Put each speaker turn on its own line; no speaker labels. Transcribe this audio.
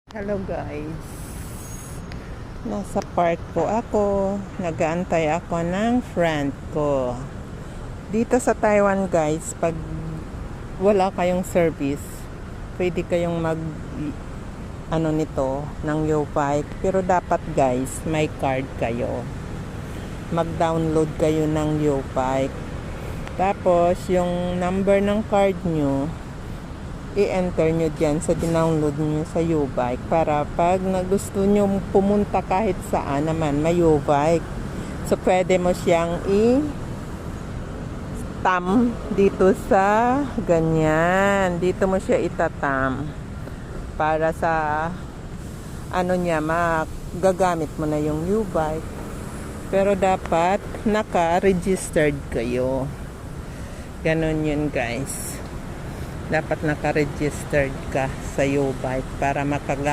Hello guys, nasa park po ako, nag-aantay ako ng friend ko. Dito sa Taiwan guys, pag wala kayong service, pwede kayong nito ng YouBike. Pero dapat guys, may card kayo. Mag-download kayo ng YouBike. Tapos yung number ng card nyo, i-enter nyo dyan sa dinownload nyo sa YouBike para pag gusto nyo pumunta kahit saan naman may YouBike. So pwede mo siyang i-tam dito sa ganyan. Dito mo siya itatam para sa niya, magagamit mo na yung YouBike. Pero dapat naka-registered kayo. Ganon yun guys. Dapat naka-registered ka sa YouBike para makagamit